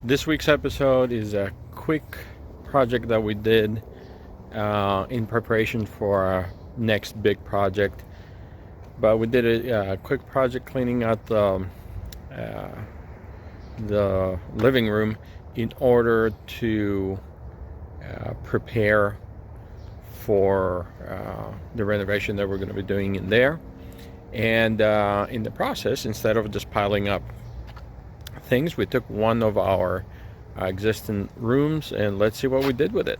This week's episode is a quick project that we did in preparation for our next big project. But we did a quick project cleaning out the living room in order to prepare for the renovation that we're going to be doing in there. And in the process, instead of just piling up things, we took one of our existing rooms and let's see what we did with it.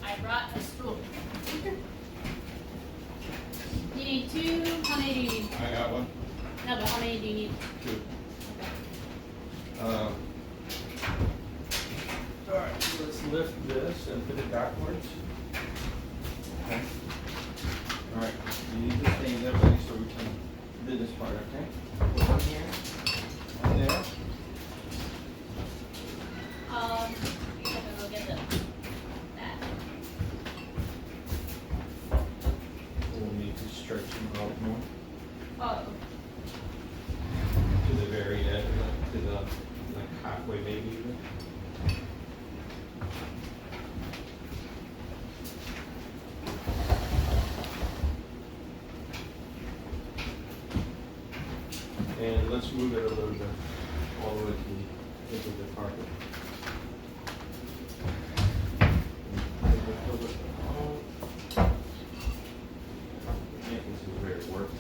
I brought a stool. You need two? How many do you need? I got one. No, but how many do you need? Two. Okay. Alright, so let's lift this and put it backwards. Okay. Alright, you need to stay there, buddy, so we can do this part, okay? Put one here, one there. I'm gonna go get that. We'll need to stretch them out more Oh, to the very edge, to the, like halfway maybe even. And let's move it a little bit, all the way to the edge of the carpet. Yeah, this is where it works.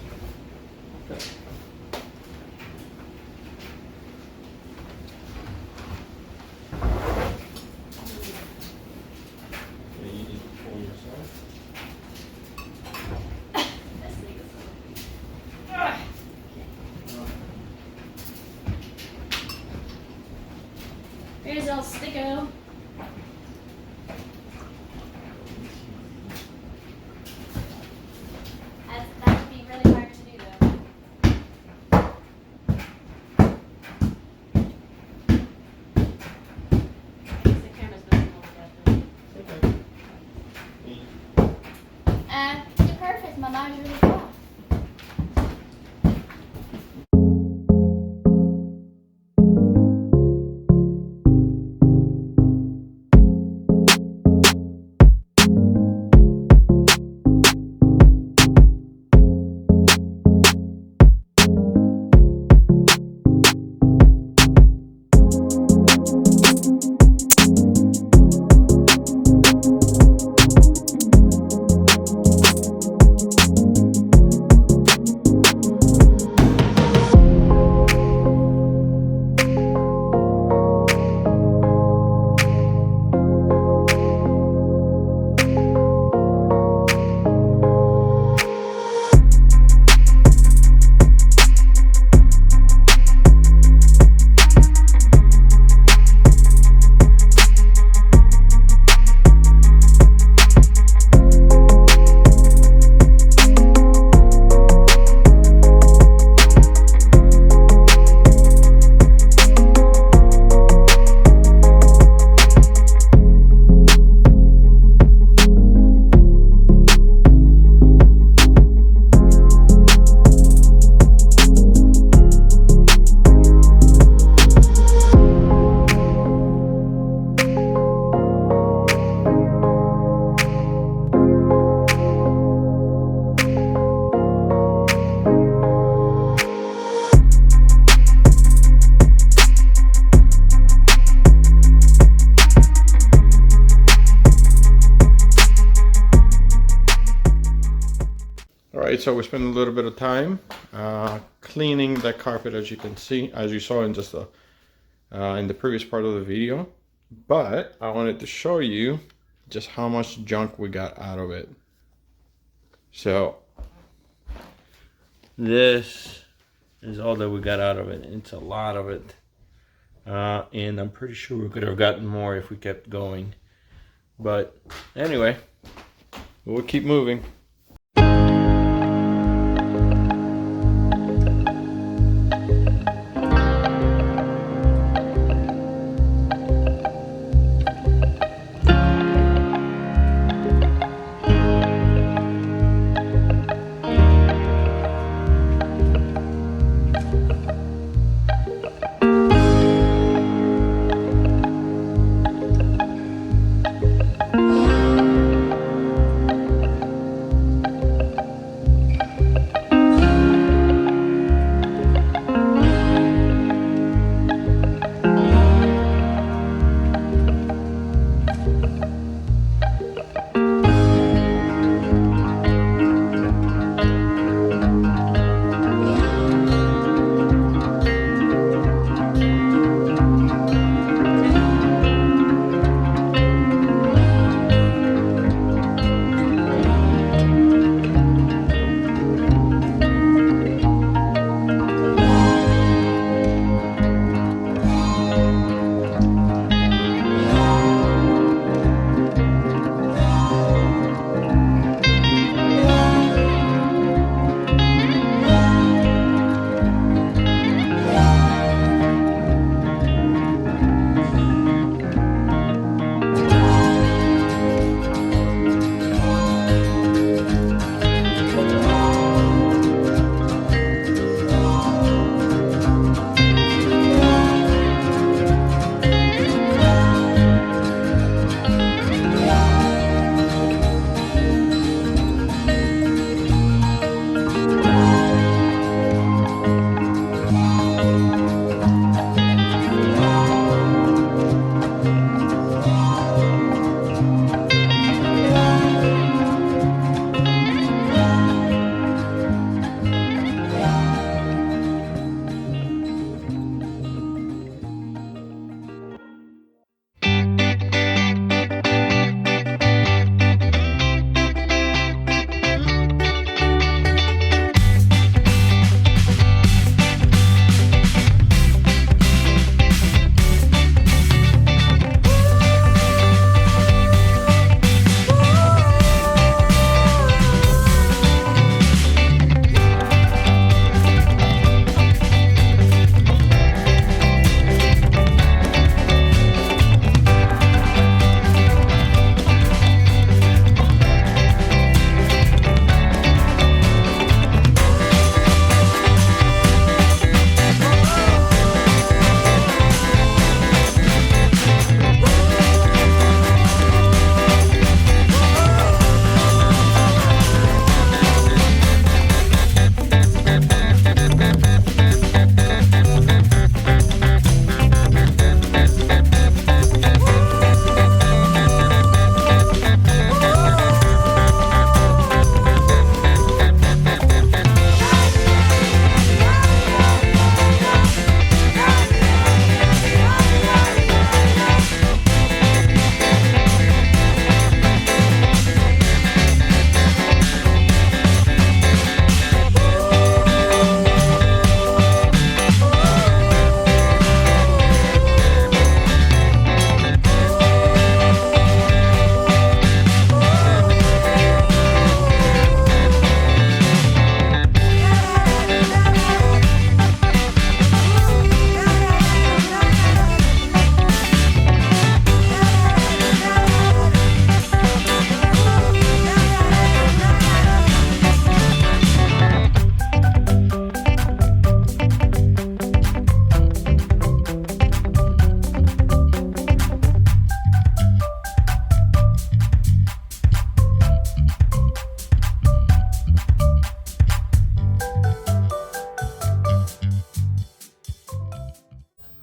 Okay. Yeah, you need to pull yourself. this thing is. right, so we spent a little bit of time cleaning the carpet, as you can see, as you saw in just in the previous part of the video. But I wanted to show you just how much junk we got out of it. So this is all that we got out of it. It's a lot of it. And I'm pretty sure we could have gotten more if we kept going. But anyway, we'll keep moving.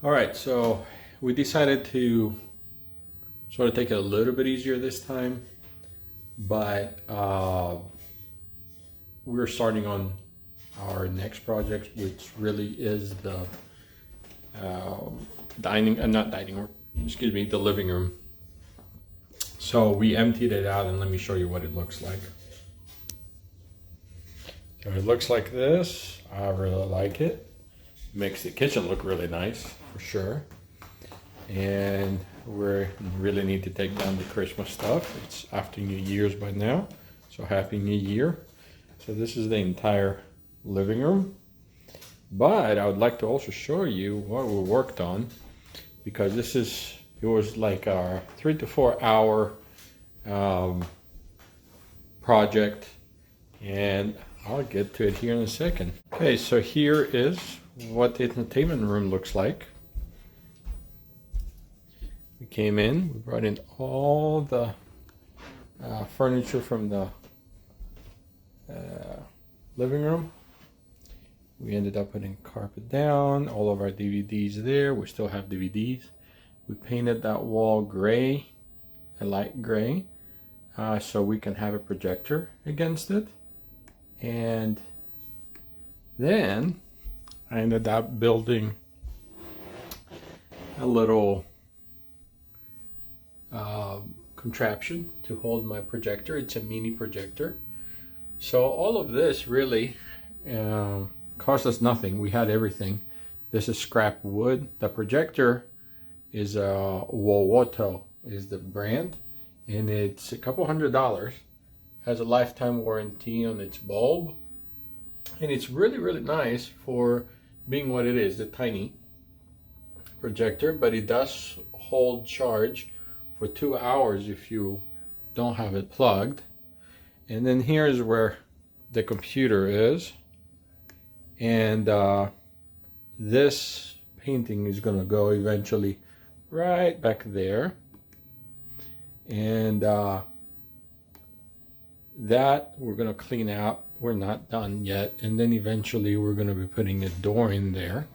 All right, so we decided to sort of take it a little bit easier this time, but we're starting on our next project, which really is the not dining room, excuse me, the living room. So we emptied it out, and let me show you what it looks like. So it looks like this. I really like it. Makes the kitchen look really nice, for sure. And we really need to take down the Christmas stuff. It's after New Year's by now, so Happy New Year. So this is the entire living room. But I would like to also show you what we worked on, because it was like a 3 to 4 hour project, and I'll get to it here in a second. Okay, so here is what the entertainment room looks like. We came in, we brought in all the furniture from the living room. We ended up putting carpet down, all of our DVDs there. We still have DVDs. We painted that wall gray, a light gray, so we can have a projector against it. And then I ended up building a little contraption to hold my projector. It's a mini projector. So all of this really cost us nothing. We had everything. This is scrap wood. The projector is Wowoto is the brand, and it's a couple $100. Has a lifetime warranty on its bulb, and it's really nice for being what it is, a tiny projector, but it does hold charge for 2 hours if you don't have it plugged. And then here's where the computer is, and this painting is gonna go eventually right back there, and that we're gonna clean out. We're not done yet, and then eventually we're gonna be putting a door in there.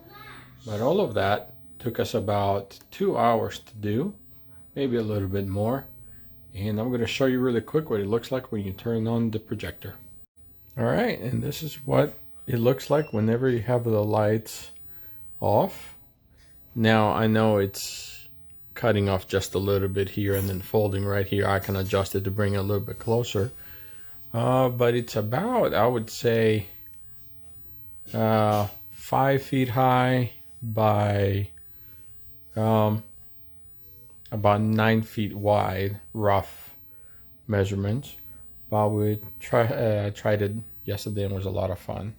But all of that took us about 2 hours to do, maybe a little bit more. And I'm gonna show you really quick what it looks like when you turn on the projector. All right, and this is what it looks like whenever you have the lights off. Now I know it's cutting off just a little bit here and then folding right here. I can adjust it to bring it a little bit closer. But it's about, I would say, 5 feet high by about 9 feet wide, rough measurements. But we tried it yesterday, and it was a lot of fun.